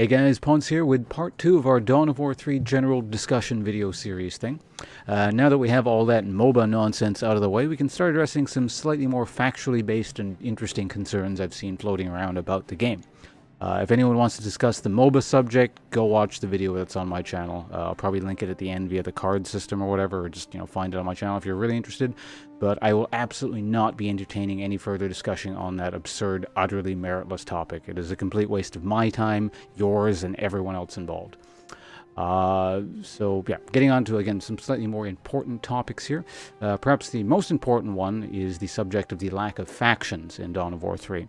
Hey guys, Ponce here with part 2 of our Dawn of War 3 general discussion video series thing. Now that we have all that MOBA nonsense out of the way, we can start addressing some slightly more factually based and interesting concerns I've seen floating around about the game. If anyone wants to discuss the MOBA subject, go watch the video that's on my channel. I'll probably link it at the end via the card system or whatever, or just find it on my channel if you're really interested. But I will absolutely not be entertaining any further discussion on that absurd, utterly meritless topic. It is a complete waste of my time, yours, and everyone else involved. So yeah, getting on to, again, some slightly more important topics here. Perhaps the most important one is the subject of the lack of factions in Dawn of War 3.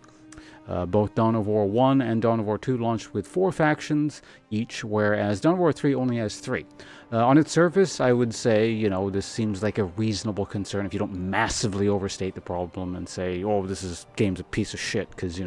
Both Dawn of War 1 and Dawn of War 2 launched with 4 factions each, whereas Dawn of War 3 only has 3. On its surface, I would say, this seems like a reasonable concern if you don't massively overstate the problem and say, oh, game's a piece of shit because,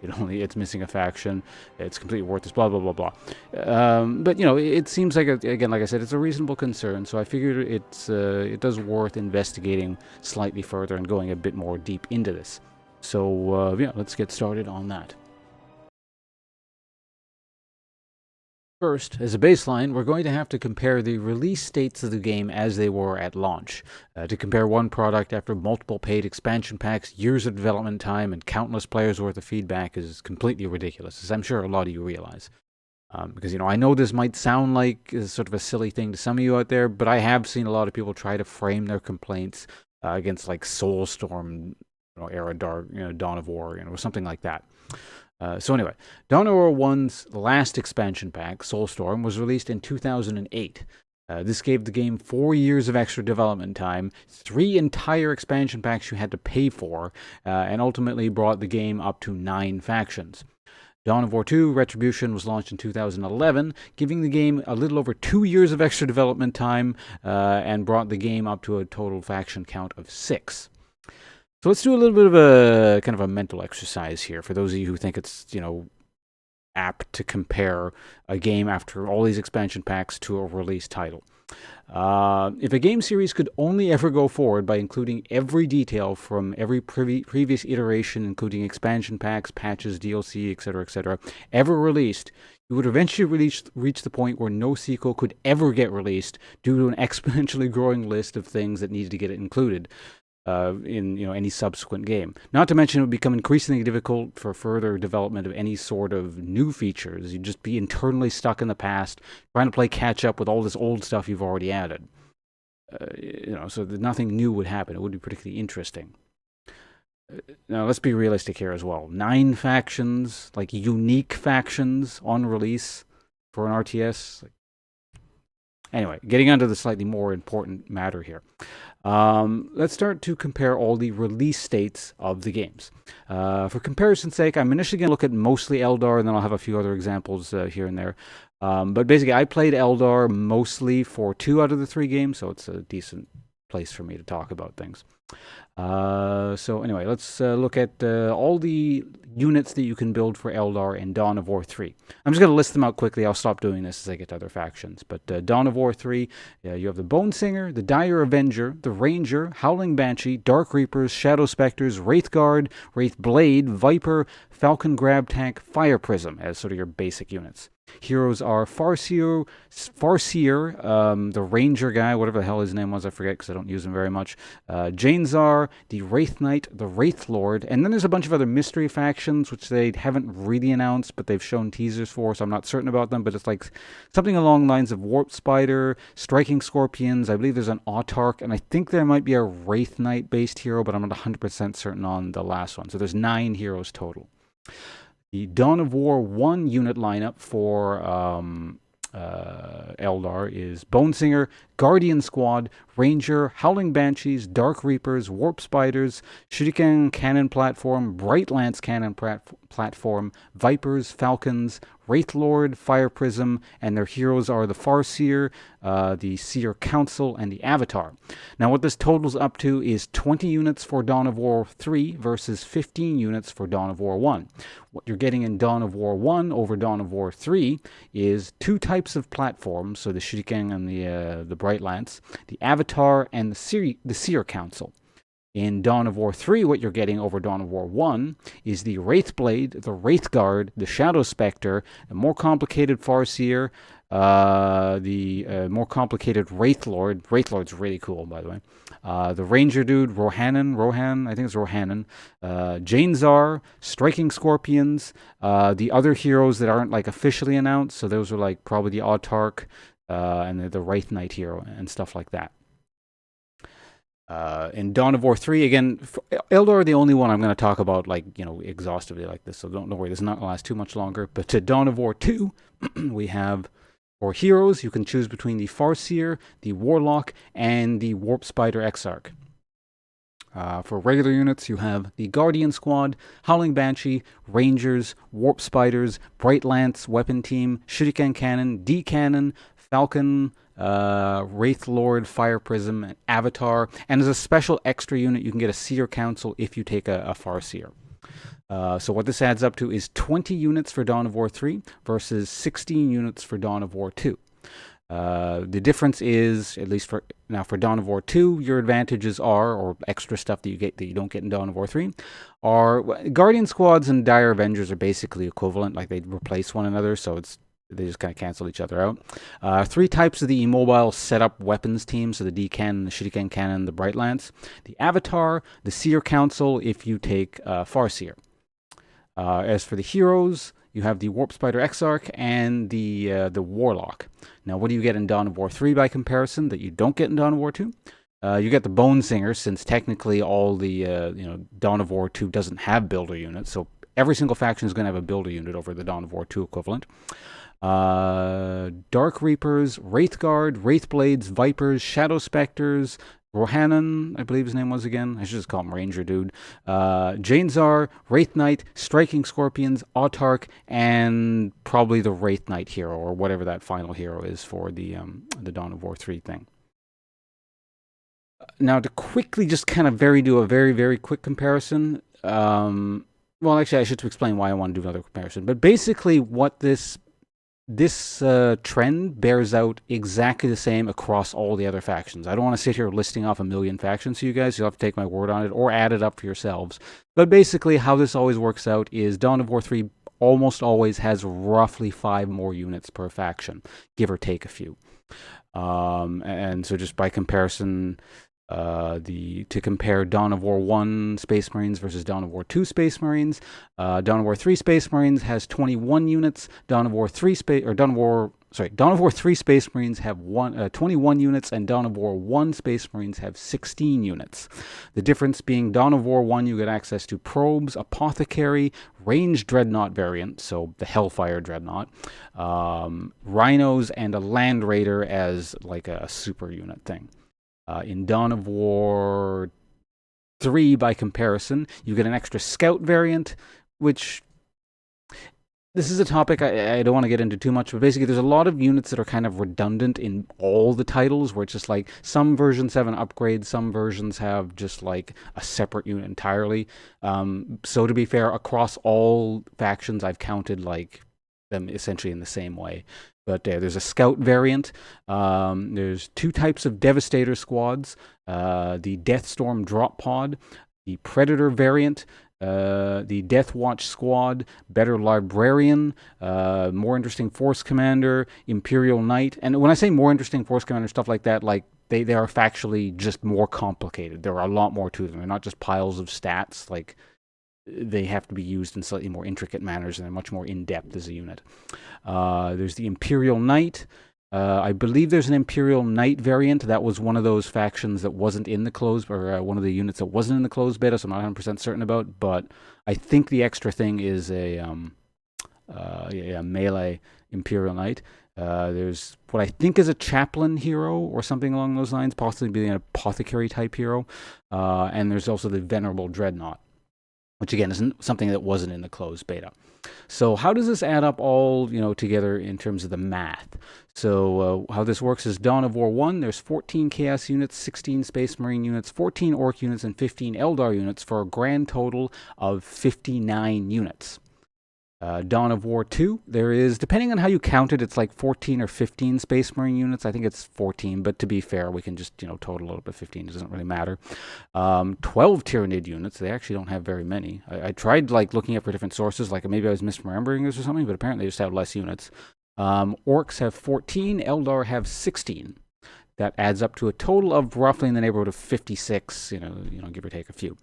it's missing a faction, it's completely worthless, blah, blah, blah, blah. But, it seems like, again, like I said, it's a reasonable concern, so I figured it does worth investigating slightly further and going a bit more deep into this. So, yeah, let's get started on that. First, as a baseline, we're going to have to compare the release dates of the game as they were at launch. To compare one product after multiple paid expansion packs, years of development time, and countless players' worth of feedback is completely ridiculous, as I'm sure a lot of you realize. Because, I know this might sound like sort of a silly thing to some of you out there, but I have seen a lot of people try to frame their complaints against, like, Soulstorm, era Dark, Dawn of War, or something like that. So anyway, Dawn of War 1's last expansion pack, Soulstorm, was released in 2008. This gave the game 4 years of extra development time, 3 entire expansion packs you had to pay for, and ultimately brought the game up to 9 factions. Dawn of War 2 Retribution was launched in 2011, giving the game a little over 2 years of extra development time, and brought the game up to a total faction count of 6. So let's do a little bit of a kind of a mental exercise here for those of you who think it's, apt to compare a game after all these expansion packs to a release title. If a game series could only ever go forward by including every detail from every previous iteration, including expansion packs, patches, DLC, etc., ever released, you would eventually reach the point where no sequel could ever get released due to an exponentially growing list of things that needed to get included in any subsequent game. Not to mention it would become increasingly difficult for further development of any sort of new features. You'd just be internally stuck in the past, trying to play catch up with all this old stuff you've already added. So that nothing new would happen. It would be particularly interesting. Now, let's be realistic here as well. 9 factions, like unique factions on release for an RTS. Anyway, getting onto the slightly more important matter here. Let's start to compare all the release dates of the games. For comparison's sake, I'm initially going to look at mostly Eldar, and then I'll have a few other examples here and there. But basically, I played Eldar mostly for 2 out of the 3 games, so it's a decent place for me to talk about things. So anyway, let's look at all the units that you can build for Eldar in Dawn of War 3. I'm just going to list them out quickly. I'll stop doing this as I get to other factions. But Dawn of War 3, you have the Bone Singer, the Dire Avenger, the Ranger, Howling Banshee, Dark Reapers, Shadow Spectres, Wraith Guard, Wraith Blade, Viper, Falcon Grab Tank, Fire Prism as sort of your basic units. Heroes are Farseer, the Ranger guy, whatever the hell his name was, I forget because I don't use him very much. Janezar, the Wraith Knight, the Wraith Lord, and then there's a bunch of other mystery factions which they haven't really announced, but they've shown teasers for, so I'm not certain about them, but it's like something along the lines of Warp Spider, Striking Scorpions, I believe there's an Autarch, and I think there might be a Wraith Knight based hero, but I'm not 100% certain on the last one. So there's 9 heroes total. The Dawn of War 1 unit lineup for Eldar is Bone Singer, Guardian Squad, Ranger, Howling Banshees, Dark Reapers, Warp Spiders, Shuriken Cannon Platform, Bright Lance Cannon Platform, Vipers, Falcons, Wraith Lord, Fire Prism, and their heroes are the Farseer, the Seer Council, and the Avatar. Now what this totals up to is 20 units for Dawn of War 3 versus 15 units for Dawn of War 1. What you're getting in Dawn of War 1 over Dawn of War 3 is 2 types of platforms, so the Shuriken and the Bright Lance, the Avatar, and the Seer Council. In Dawn of War 3, what you're getting over Dawn of War 1 is the Wraithblade, the Wraithguard, the Shadow Spectre, a more complicated Farseer, the more complicated Wraithlord. Wraithlord's really cool, by the way. The Ranger dude, Rohan, I think it's Rohanan. Janezar, Striking Scorpions, the other heroes that aren't like officially announced. So those are like probably the Autarch and the Wraith Knight hero and stuff like that. In Dawn of War 3, again, Eldar are the only one I'm going to talk about, like, exhaustively like this, so don't worry, this is not going to last too much longer. But to Dawn of War 2, we have, for heroes, you can choose between the Farseer, the Warlock, and the Warp Spider Exarch. For regular units, you have the Guardian Squad, Howling Banshee, Rangers, Warp Spiders, Bright Lance, Weapon Team, Shuriken Cannon, D-Cannon, Falcon, Wraith Lord, Fire Prism, and Avatar, and as a special extra unit, you can get a Seer Council if you take a Farseer. So what this adds up to is 20 units for Dawn of War 3 versus 16 units for Dawn of War 2. The difference is, at least for Dawn of War 2, your advantages are, or extra stuff that you get that you don't get in Dawn of War 3, are Guardian Squads and Dire Avengers are basically equivalent, like they replace one another, so they just kind of cancel each other out. 3 types of the immobile setup weapons team, so the D-Cannon, the Shuriken Cannon, the Bright Lance. The Avatar, the Seer Council if you take Farseer. As for the heroes, you have the Warp Spider Exarch and the Warlock. Now, what do you get in Dawn of War 3 by comparison that you don't get in Dawn of War 2? You get the Bone Singer, since technically all the Dawn of War 2 doesn't have builder units, so every single faction is going to have a builder unit over the Dawn of War 2 equivalent. Dark Reapers, Wraithguard, Wraithblades, Vipers, Shadow Specters, Rohanan, I believe his name was again. I should just call him Ranger Dude. Janezar, Wraith Knight, Striking Scorpions, Autarch, and probably the Wraith Knight hero, or whatever that final hero is for the Dawn of War 3 thing. Now, to quickly just kind of do a very, very quick comparison. Well, actually, I should explain why I want to do another comparison. But basically, what this trend bears out exactly the same across all the other factions. I don't want to sit here listing off a million factions to you guys. You'll have to take my word on it or add it up for yourselves. But basically, how this always works out is Dawn of War 3 almost always has roughly 5 more units per faction, give or take a few. And so just by comparison, to compare Dawn of War 1 Space Marines versus Dawn of War 2 Space Marines, Dawn of War 3 Space Marines has 21 units. Dawn of War 3 Space Marines have 21 units, and Dawn of War 1 Space Marines have 16 units. The difference being Dawn of War 1, you get access to Probes, Apothecary, Ranged Dreadnought variant, so the Hellfire Dreadnought, Rhinos, and a Land Raider as like a super unit thing. In Dawn of War 3, by comparison, you get an extra Scout variant, which, this is a topic I don't want to get into too much, but basically there's a lot of units that are kind of redundant in all the titles, where it's just like some versions have an upgrade, some versions have just like a separate unit entirely. So to be fair, across all factions, I've counted like them essentially in the same way. But there's a Scout variant. There's 2 types of Devastator squads. The Deathstorm Drop Pod, the Predator variant, the Death Watch squad, Better Librarian, More Interesting Force Commander, Imperial Knight. And when I say More Interesting Force Commander, stuff like that, like they are factually just more complicated. There are a lot more to them. They're not just piles of stats. Like, they have to be used in slightly more intricate manners, and they're much more in-depth as a unit. There's the Imperial Knight. I believe there's an Imperial Knight variant. That was one of those factions that wasn't in the closed, or one of the units that wasn't in the closed beta, so I'm not 100% certain about, but I think the extra thing is a melee Imperial Knight. There's what I think is a Chaplain hero, or something along those lines, possibly an Apothecary type hero. And there's also the Venerable Dreadnought, which again is something that wasn't in the closed beta. So how does this add up all together in terms of the math? So how this works is Dawn of War 1, there's 14 Chaos units, 16 Space Marine units, 14 Orc units, and 15 Eldar units for a grand total of 59 units. Dawn of War 2, there is, depending on how you count it, it's like 14 or 15 Space Marine units. I think it's 14, but to be fair, we can just, total a little bit 15. It doesn't really matter. 12 Tyranid units. They actually don't have very many. I tried, looking up for different sources, maybe I was misremembering this or something, but apparently they just have less units. Orcs have 14. Eldar have 16. That adds up to a total of roughly in the neighborhood of 56, give or take a few.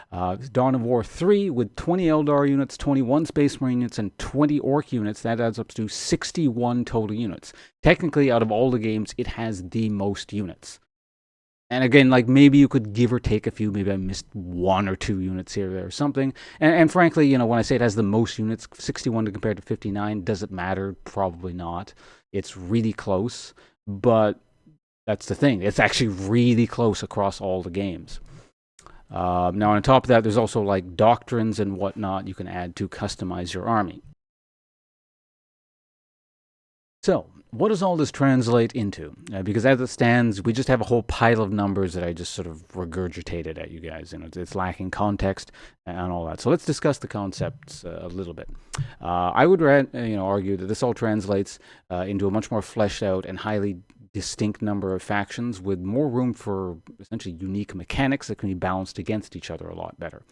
Dawn of War 3 with 20 Eldar units, 21 Space Marine units, and 20 Orc units. That adds up to 61 total units. Technically, out of all the games, it has the most units. And again, maybe you could give or take a few. Maybe I missed 1 or 2 units here or there or something. And frankly, when I say it has the most units, 61 to compare to 59, does it matter? Probably not. It's really close, but that's the thing. It's actually really close across all the games. Now, on top of that, there's also doctrines and whatnot you can add to customize your army. So, what does all this translate into? Because as it stands, we just have a whole pile of numbers that I just sort of regurgitated at you guys. It's lacking context and all that. So let's discuss the concepts a little bit. I would argue that this all translates into a much more fleshed out and highly distinct number of factions with more room for essentially unique mechanics that can be balanced against each other a lot better.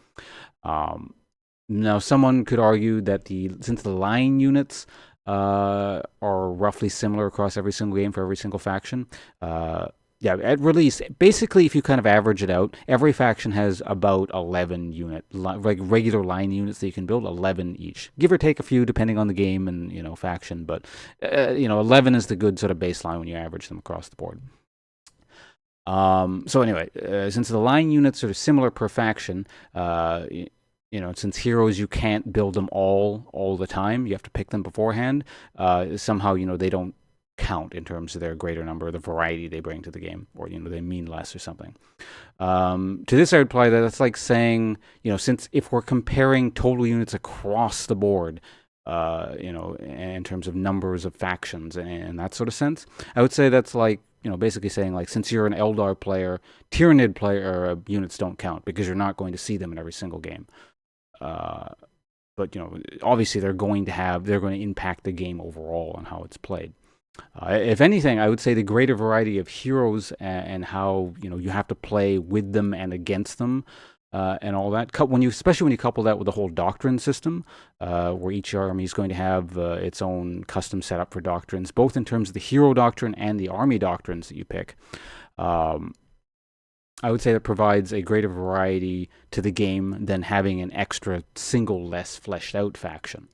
Now, someone could argue that since the line units are roughly similar across every single game for every single faction, at release, basically, if you kind of average it out, every faction has about 11 regular line units that you can build, 11 each. Give or take a few, depending on the game and, faction. But, 11 is the good sort of baseline when you average them across the board. So anyway, since the line units are similar per faction, since heroes, you can't build them all the time. You have to pick them beforehand. Somehow, they don't count in terms of their greater number, the variety they bring to the game, or they mean less or something. To this, I would apply that it's like saying, since if we're comparing total units across the board, in terms of numbers of factions and that sort of sense, I would say that's basically saying since you're an Eldar player, Tyranid player units don't count because you're not going to see them in every single game. But obviously they're going to impact the game overall and how it's played. If anything, I would say the greater variety of heroes and how you have to play with them and against them and all that. Especially when you couple that with the whole doctrine system, where each army is going to have its own custom setup for doctrines, both in terms of the hero doctrine and the army doctrines that you pick. I would say that provides a greater variety to the game than having an extra single less fleshed out faction.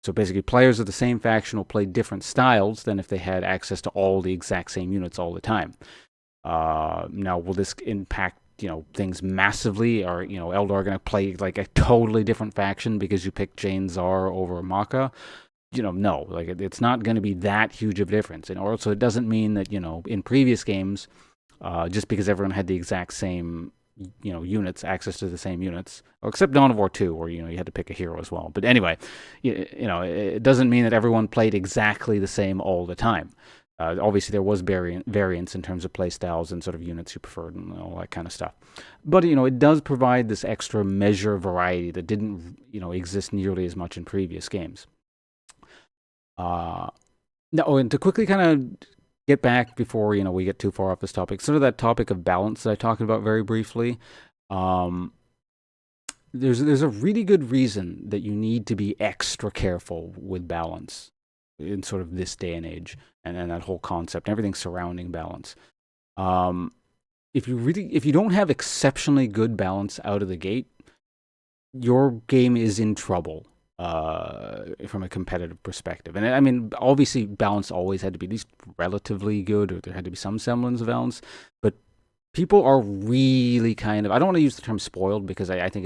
So basically, players of the same faction will play different styles than if they had access to all the exact same units all the time. Now, will this impact things massively? Or Eldar going to play a totally different faction because you picked Jane Czar over Maka? No, it's not going to be that huge of a difference. And also, it doesn't mean that in previous games, just because everyone had the exact same units, access to the same units, except Dawn of War 2, where you had to pick a hero as well. But anyway, it doesn't mean that everyone played exactly the same all the time. Obviously, there was variance in terms of play styles and sort of units you preferred and all that kind of stuff. But it does provide this extra measure of variety that didn't exist nearly as much in previous games. Now, and to quickly kind of get back before we get too far off this topic, sort of that topic of balance that I talked about very briefly. There's a really good reason that you need to be extra careful with balance in sort of this day and age, and that whole concept, everything surrounding balance. If you don't have exceptionally good balance out of the gate, your game is in trouble. From a competitive perspective. And I mean, obviously balance always had to be at least relatively good, or there had to be some semblance of balance, but people are really kind of, I don't want to use the term spoiled because I think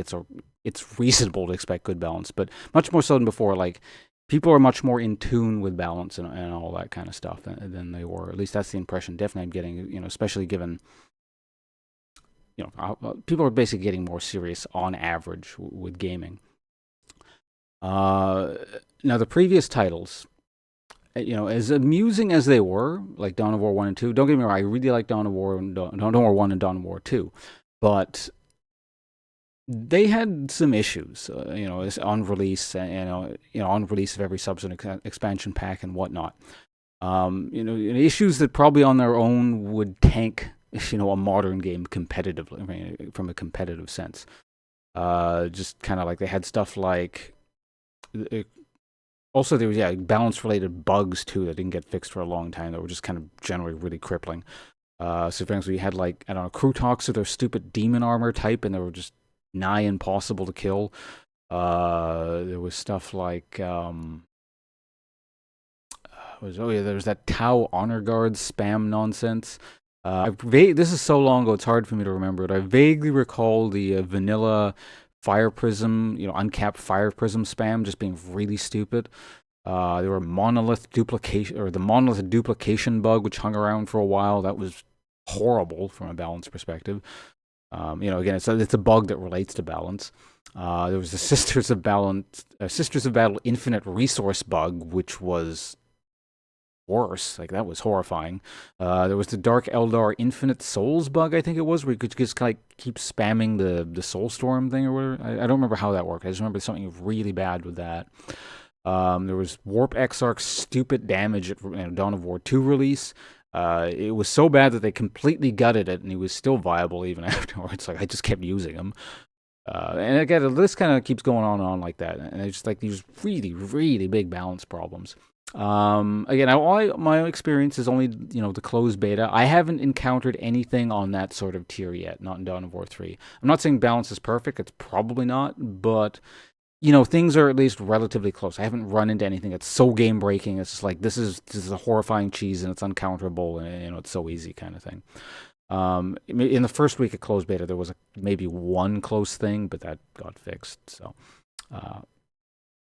it's reasonable to expect good balance, but much more so than before, people are much more in tune with balance and all that kind of stuff than they were. At least that's the impression definitely I'm getting, especially given people are basically getting more serious on average with gaming. Now, the previous titles, as amusing as they were, like Dawn of War 1 and 2, don't get me wrong, I really like Dawn of War 1 and Dawn of War 2, but they had some issues, on release, on release of every subsequent expansion pack and whatnot. Issues that probably on their own would tank, a modern game competitively, I mean, from a competitive sense. Just kind of like they had stuff like, also there was balance related bugs too that didn't get fixed for a long time that were just kind of generally really crippling. So for instance, we had like, I don't know, crew talks with their stupid demon armor type, and they were just nigh impossible to kill. There was stuff like there was that Tau Honor Guard spam nonsense. This is so long ago, it's hard for me to remember it. I vaguely recall the vanilla fire prism, uncapped fire prism spam just being really stupid. There were monolith duplication, or the monolith duplication bug, which hung around for a while. That was horrible from a balance perspective. Again, it's a bug that relates to balance. There was the Sisters of Battle Infinite Resource bug, which was worse. Like, that was horrifying. There was the Dark Eldar Infinite Souls bug, I think it was, where you could just kind of keep spamming the Soulstorm thing or whatever. I don't remember how that worked. I just remember something really bad with that. There was Warp Exarch's stupid damage at Dawn of War 2 release. It was so bad that they completely gutted it, and he was still viable even afterwards. Like, I just kept using him. And again, this kind of keeps going on and on like that. And it's just like these really, really big balance problems. Again, my experience is only, the closed beta. I haven't encountered anything on that sort of tier yet, not in Dawn of War 3. I'm not saying balance is perfect. It's probably not, but things are at least relatively close. I haven't run into anything that's so game breaking. It's just like, this is a horrifying cheese and it's uncounterable, and it's so easy kind of thing. In the first week of closed beta, there was maybe one close thing, but that got fixed. So,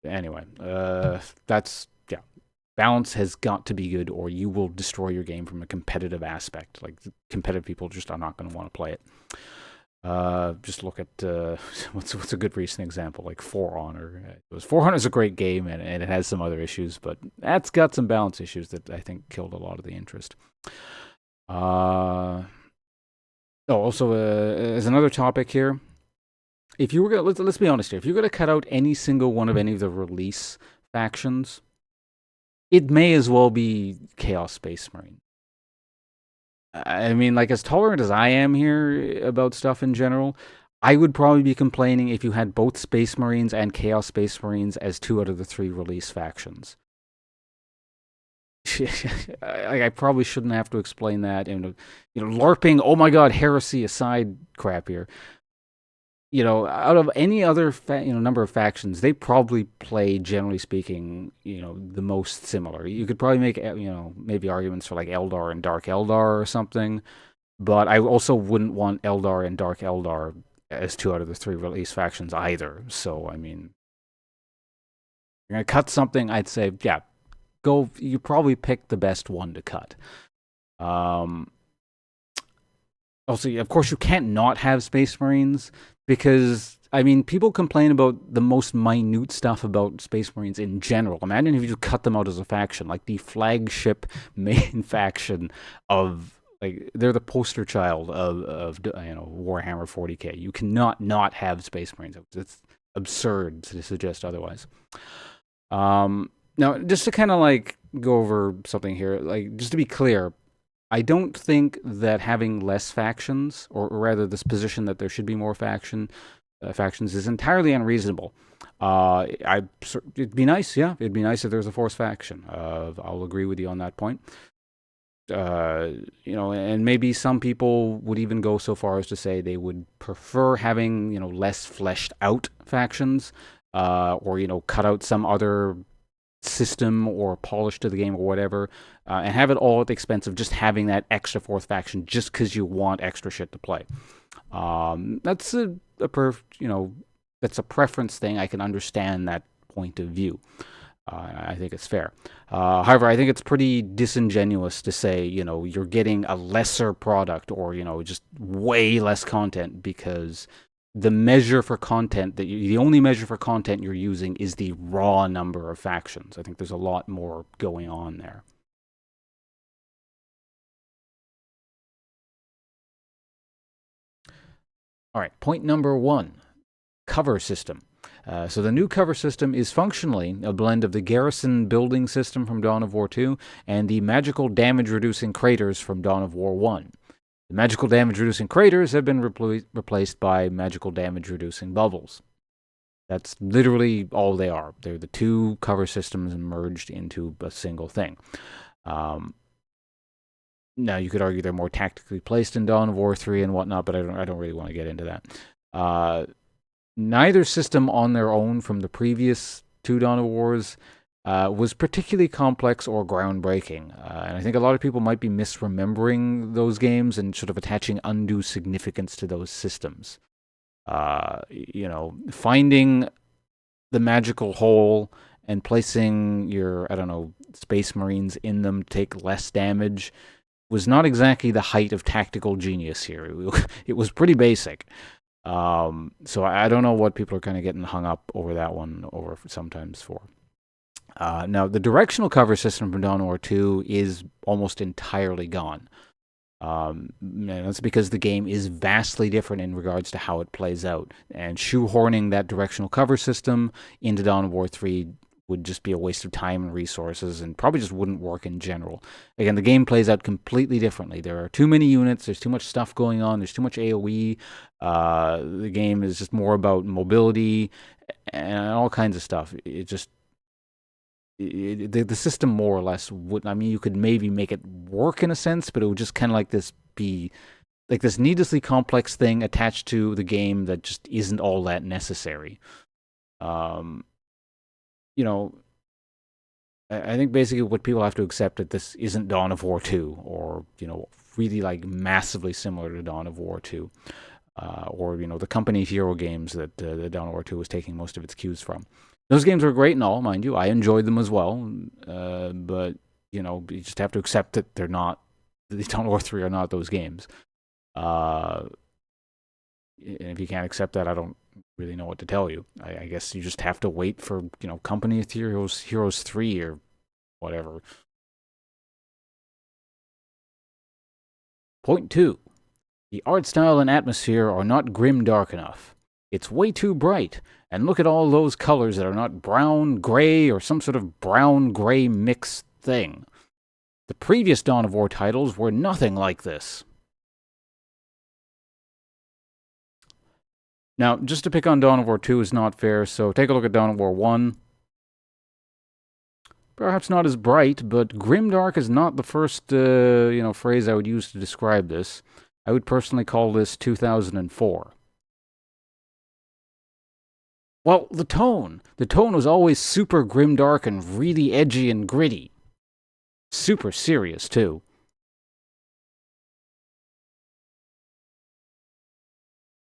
anyway, balance has got to be good, or you will destroy your game from a competitive aspect. Like, competitive people just are not going to want to play it. Just look at what's a good recent example, like For Honor. For Honor is a great game, and it has some other issues, but that's got some balance issues that I think killed a lot of the interest. Also, as another topic here, if you were gonna, let's be honest here, if you're gonna cut out any single one of any of the release factions, it may as well be Chaos Space Marine. I mean, like, as tolerant as I am here about stuff in general, I would probably be complaining if you had both Space Marines and Chaos Space Marines as 2 out of the 3 release factions. I probably shouldn't have to explain that. And LARPing, oh my god, heresy aside crap here. Out of any other number of factions, they probably play, generally speaking, the most similar. You could probably make maybe arguments for like Eldar and Dark Eldar or something, but I also wouldn't want Eldar and Dark Eldar as 2 out of the 3 release factions either. So I mean, you're gonna cut something, I'd say, yeah, go. You probably pick the best one to cut. Also, of course, you can't not have Space Marines, because, I mean, people complain about the most minute stuff about Space Marines in general. Imagine if you just cut them out as a faction, like the flagship main faction of, like, they're the poster child of Warhammer 40k. You cannot not have Space Marines. It's absurd to suggest otherwise. Now, just to kind of like go over something here, like, just to be clear, I don't think that having less factions, or rather this position that there should be more factions, is entirely unreasonable. It'd be nice, yeah. It'd be nice if there was a force faction. I'll agree with you on that point. And maybe some people would even go so far as to say they would prefer having, less fleshed out factions, or, cut out some other system or polish to the game or whatever, and have it all at the expense of just having that extra fourth faction just because you want extra shit to play. That's that's a preference thing. I can understand that point of view. I think it's fair. However, I think it's pretty disingenuous to say, you're getting a lesser product, or, just way less content, because the measure for content the only measure for content you're using is the raw number of factions. I think there's a lot more going on there. All right, point number 1. cover system. So the new cover system is functionally a blend of the garrison building system from Dawn of War 2 and the magical damage-reducing craters from Dawn of War 1. The magical damage-reducing craters have been replaced by magical damage-reducing bubbles. That's literally all they are. They're the two cover systems merged into a single thing. Now, you could argue they're more tactically placed in Dawn of War 3 and whatnot, but I don't really want to get into that. Neither system on their own from the previous two Dawn of Wars was particularly complex or groundbreaking. And I think a lot of people might be misremembering those games and sort of attaching undue significance to those systems. Finding the magical hole and placing your, Space Marines in them to take less damage was not exactly the height of tactical genius here. It was pretty basic. So I don't know what people are kind of getting hung up over that one sometimes for. Now, the directional cover system from Dawn of War 2 is almost entirely gone. And that's because the game is vastly different in regards to how it plays out. And shoehorning that directional cover system into Dawn of War 3 would just be a waste of time and resources and probably just wouldn't work in general. Again, the game plays out completely differently. There are too many units, there's too much stuff going on, there's too much AoE. The game is just more about mobility and all kinds of stuff. The system more or less would, you could maybe make it work in a sense, but it would just kind of be like this needlessly complex thing attached to the game that just isn't all that necessary. I think basically what people have to accept that this isn't Dawn of War 2 or, really like massively similar to Dawn of War 2. Or, the company hero games that the Dawn of War 2 was taking most of its cues from. Those games were great and all, mind you. I enjoyed them as well. But, you just have to accept that they're not, the Dawn of War 3 are not those games. And if you can't accept that, I don't really know what to tell you. I guess you just have to wait for, Company of Heroes 3 or whatever. Point 2. The art style and atmosphere are not grim dark enough. It's way too bright, and look at all those colors that are not brown, gray, or some sort of brown-gray mixed thing. The previous Dawn of War titles were nothing like this. Now, just to pick on Dawn of War 2 is not fair, so take a look at Dawn of War 1. Perhaps not as bright, but grimdark is not the first, phrase I would use to describe this. I would personally call this 2004. Well, the tone. The tone was always super grimdark and really edgy and gritty. Super serious, too.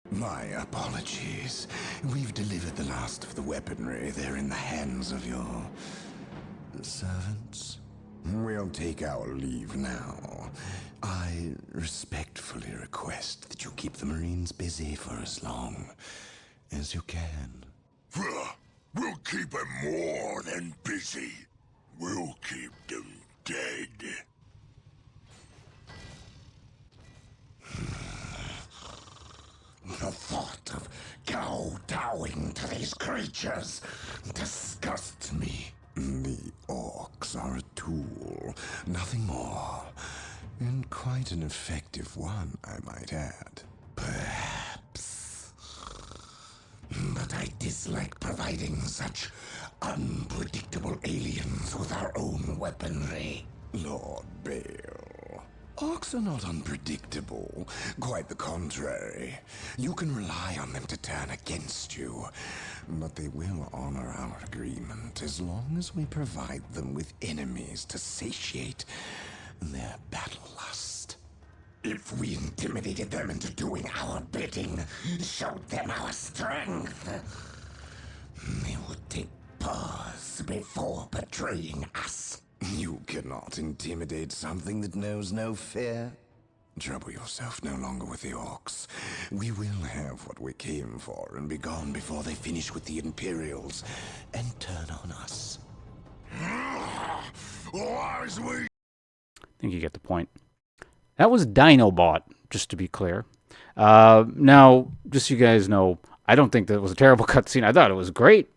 My apologies. We've delivered the last of the weaponry. They're in the hands of your servants. We'll take our leave now. I respectfully request that you keep the Marines busy for as long as you can. We'll keep them more than busy. We'll keep them dead. The thought of kowtowing to these creatures disgusts me. The orcs are a tool, nothing more. And quite an effective one, I might add. Perhaps. But I dislike providing such unpredictable aliens with our own weaponry. Lord Bale, orcs are not unpredictable. Quite the contrary. You can rely on them to turn against you. But they will honor our agreement as long as we provide them with enemies to satiate their battle lust. If we intimidated them into doing our bidding, showed them our strength, they would take pause before betraying us. You cannot intimidate something that knows no fear. Trouble yourself no longer with the orcs. We will have what we came for and be gone before they finish with the Imperials and turn on us. Wisely. I think you get the point. That was Dinobot, just to be clear. Now, just so you guys know, I don't think that was a terrible cutscene. I thought it was great,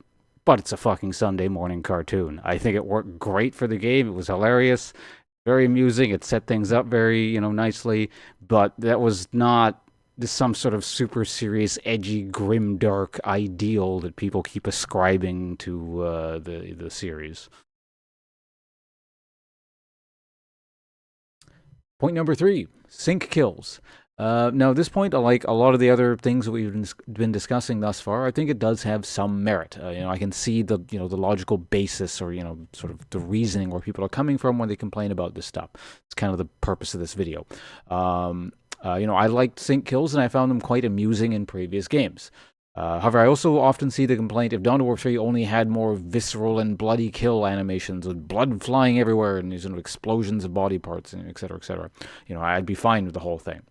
but it's a fucking Sunday morning cartoon. I think it worked great for the game. It was hilarious, very amusing. It set things up very, nicely, but that was not some sort of super serious, edgy, grim, dark ideal that people keep ascribing to the series. Point number 3, sync kills. Now, at this point, like a lot of the other things that we've been discussing thus far, I think it does have some merit. I can see the the logical basis, or sort of the reasoning where people are coming from when they complain about this stuff. It's kind of the purpose of this video. I liked sync kills, and I found them quite amusing in previous games. However, I also often see the complaint if Dawn of War 3 only had more visceral and bloody kill animations with blood flying everywhere and these explosions of body parts, and et cetera, et cetera. I'd be fine with the whole thing.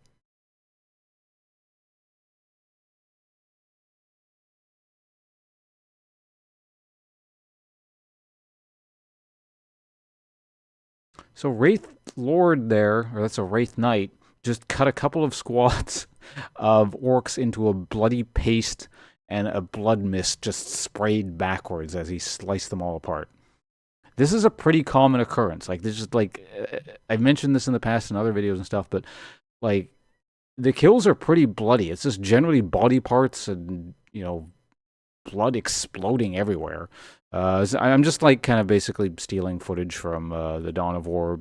So Wraith Lord there, or that's a Wraith Knight, just cut a couple of squads of orcs into a bloody paste, and a blood mist just sprayed backwards as he sliced them all apart. This is a pretty common occurrence. Like, this is like, I've mentioned this in the past in other videos and stuff, but like, the kills are pretty bloody. It's just generally body parts and, blood exploding everywhere. So I'm just like kind of basically stealing footage from the Dawn of War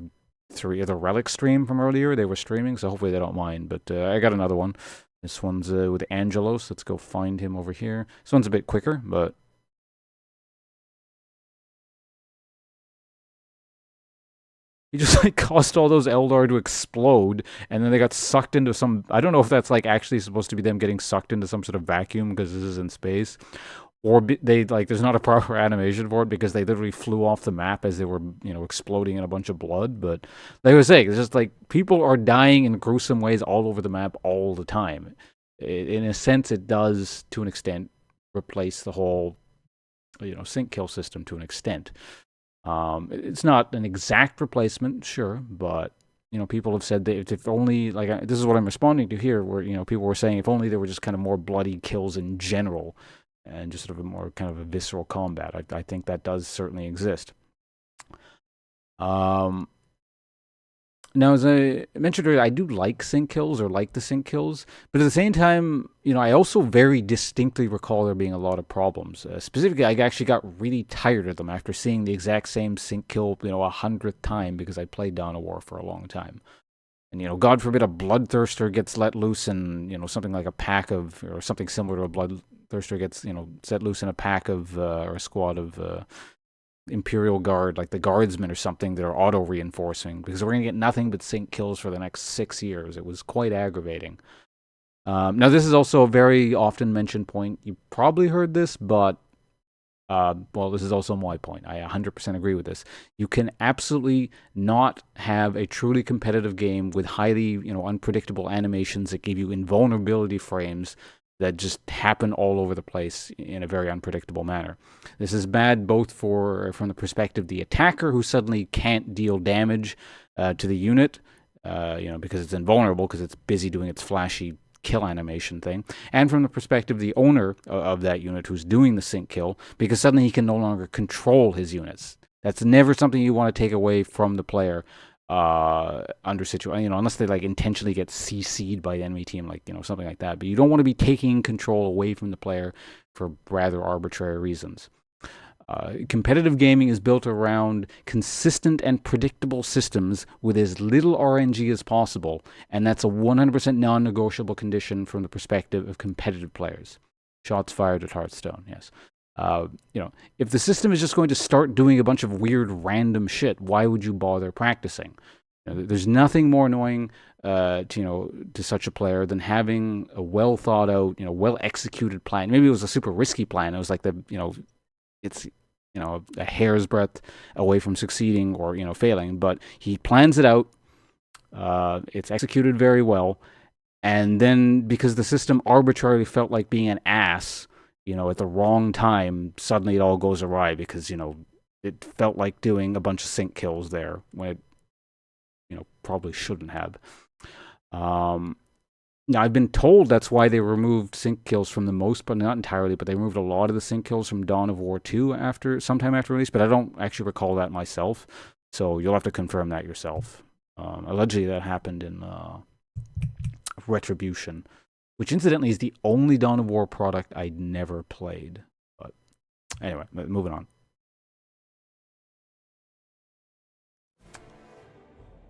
3, the Relic stream from earlier. They were streaming, so hopefully they don't mind. But I got another one. This one's with Angelos. Let's go find him over here. This one's a bit quicker, but he just like caused all those Eldar to explode, and then they got sucked into some. I don't know if that's like actually supposed to be them getting sucked into some sort of vacuum because this is in space, or they like there's not a proper animation for it because they literally flew off the map as they were exploding in a bunch of blood. But like I was saying, it's just like people are dying in gruesome ways all over the map all the time. In a sense, it does to an extent replace the whole sync kill system to an extent. It's not an exact replacement, sure, but people have said that if only, like, this is what I'm responding to here, where people were saying if only there were just kind of more bloody kills in general, and just sort of a more kind of a visceral combat. I think that does certainly exist. Now, as I mentioned earlier, I do like sync kills, or like the sync kills, but at the same time, I also very distinctly recall there being a lot of problems. Specifically, I actually got really tired of them after seeing the exact same sync kill, 100th time, because I played Dawn of War for a long time. And, God forbid a bloodthirster gets let loose in, something like a pack of, or something similar to a bloodthirster gets, set loose in a pack of, or a squad of, Imperial Guard, like the Guardsmen or something, that are auto-reinforcing, because we're going to get nothing but sync kills for the next 6 years. It was quite aggravating. Now, this is also a very often mentioned point. You probably heard this, but, well, this is also my point. I 100% agree with this. You can absolutely not have a truly competitive game with highly, unpredictable animations that give you invulnerability frames that just happen all over the place in a very unpredictable manner. This is bad both from the perspective of the attacker, who suddenly can't deal damage to the unit, because it's invulnerable, because it's busy doing its flashy kill animation thing, and from the perspective of the owner of that unit who's doing the sync kill, because suddenly he can no longer control his units. That's never something you want to take away from the player. Under situation, unless they like intentionally get CC'd by the enemy team, like something like that. But you don't want to be taking control away from the player for rather arbitrary reasons. Competitive gaming is built around consistent and predictable systems with as little RNG as possible, and that's a 100% non-negotiable condition from the perspective of competitive players. Shots fired at Hearthstone, yes. If the system is just going to start doing a bunch of weird random shit, why would you bother practicing? There's nothing more annoying to such a player than having a well thought out, well executed plan. Maybe it was a super risky plan. It was like it's a hair's breadth away from succeeding or failing, but he plans it out. It's executed very well, and then because the system arbitrarily felt like being an ass, at the wrong time, suddenly it all goes awry because, it felt like doing a bunch of sync kills there when it, probably shouldn't have. Now, I've been told that's why they removed sync kills from the most, but not entirely, but they removed a lot of the sync kills from Dawn of War 2 sometime after release, but I don't actually recall that myself, so you'll have to confirm that yourself. Allegedly, that happened in Retribution, which incidentally is the only Dawn of War product I never played. But anyway, moving on.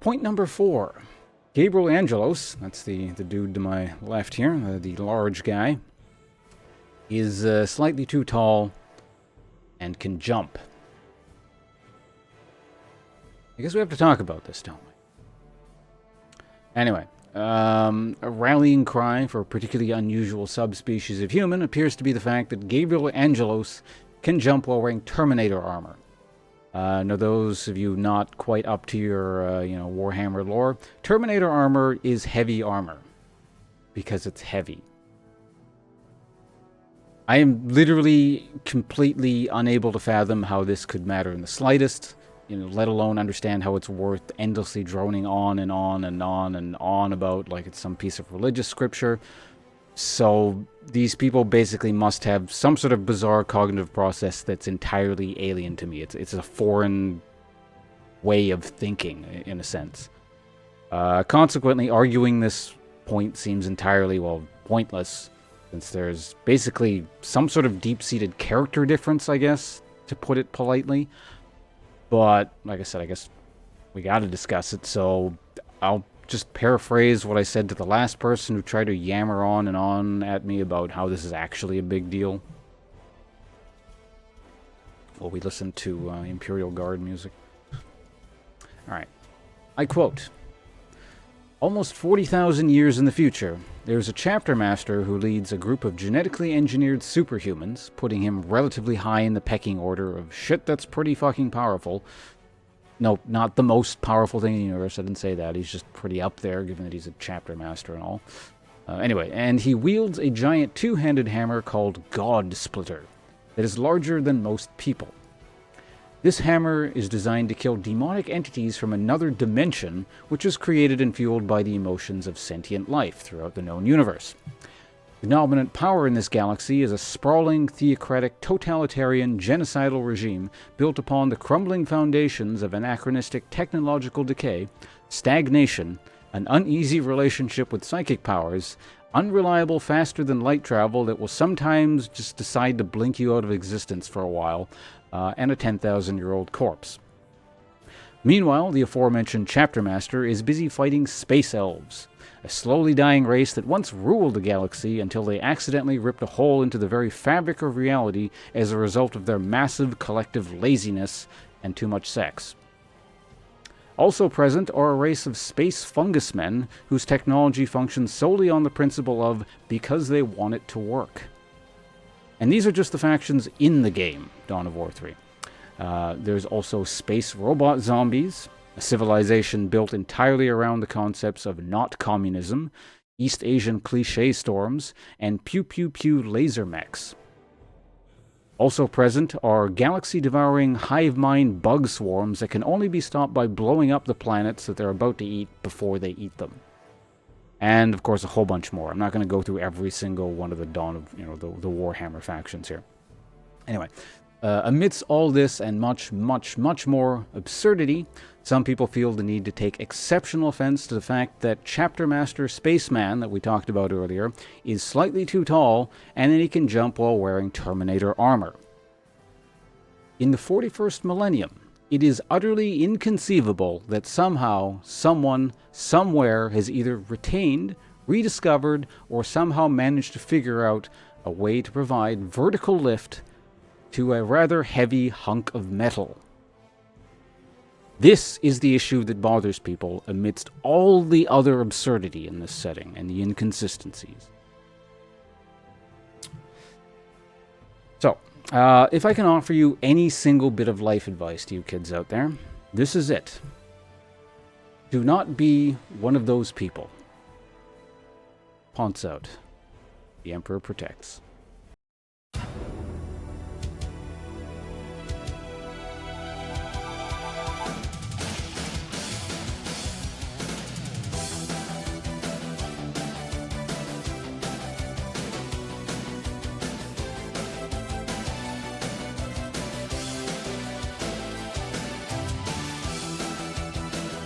Point number 4. Gabriel Angelos, that's the dude to my left here, the large guy, is slightly too tall and can jump. I guess we have to talk about this, don't we? Anyway, a rallying cry for a particularly unusual subspecies of human appears to be the fact that Gabriel Angelos can jump while wearing Terminator armor. Now, those of you not quite up to your, Warhammer lore, Terminator armor is heavy armor because it's heavy. I am literally completely unable to fathom how this could matter in the slightest, let alone understand how it's worth endlessly droning on and on and on and on about like it's some piece of religious scripture. So these people basically must have some sort of bizarre cognitive process that's entirely alien to me. It's a foreign way of thinking, in a sense. Consequently, arguing this point seems entirely, pointless, since there's basically some sort of deep-seated character difference, I guess, to put it politely. But, like I said, I guess we gotta discuss it, so I'll just paraphrase what I said to the last person who tried to yammer on and on at me about how this is actually a big deal. Well, we listened to Imperial Guard music. Alright. I quote, "Almost 40,000 years in the future, there's a chapter master who leads a group of genetically engineered superhumans, putting him relatively high in the pecking order of shit that's pretty fucking powerful. No, not the most powerful thing in the universe. I didn't say that. He's just pretty up there, given that he's a chapter master and all. Anyway, and he wields a giant two-handed hammer called God Splitter that is larger than most people. This hammer is designed to kill demonic entities from another dimension, which is created and fueled by the emotions of sentient life throughout the known universe. The dominant power in this galaxy is a sprawling, theocratic, totalitarian, genocidal regime built upon the crumbling foundations of anachronistic technological decay, stagnation, an uneasy relationship with psychic powers, unreliable faster-than-light travel that will sometimes just decide to blink you out of existence for a while, and a 10,000-year-old corpse. Meanwhile, the aforementioned chapter master is busy fighting space elves, a slowly dying race that once ruled the galaxy until they accidentally ripped a hole into the very fabric of reality as a result of their massive collective laziness and too much sex. Also present are a race of space fungus men whose technology functions solely on the principle of because they want it to work. And these are just the factions in the game, Dawn of War 3. There's also space robot zombies, a civilization built entirely around the concepts of not communism, East Asian cliché storms, and pew-pew-pew laser mechs. Also present are galaxy-devouring hive mind bug swarms that can only be stopped by blowing up the planets that they're about to eat before they eat them. And, of course, a whole bunch more. I'm not going to go through every single one of the Dawn of, the Warhammer factions here. Anyway, amidst all this and much, much, much more absurdity, some people feel the need to take exceptional offense to the fact that Chapter Master Spaceman, that we talked about earlier, is slightly too tall, and that he can jump while wearing Terminator armor. In the 41st millennium, it is utterly inconceivable that somehow, someone, somewhere has either retained, rediscovered, or somehow managed to figure out a way to provide vertical lift to a rather heavy hunk of metal. This is the issue that bothers people amidst all the other absurdity in this setting and the inconsistencies. So, if I can offer you any single bit of life advice to you kids out there, this is it. Do not be one of those people. Ponce out. The Emperor protects.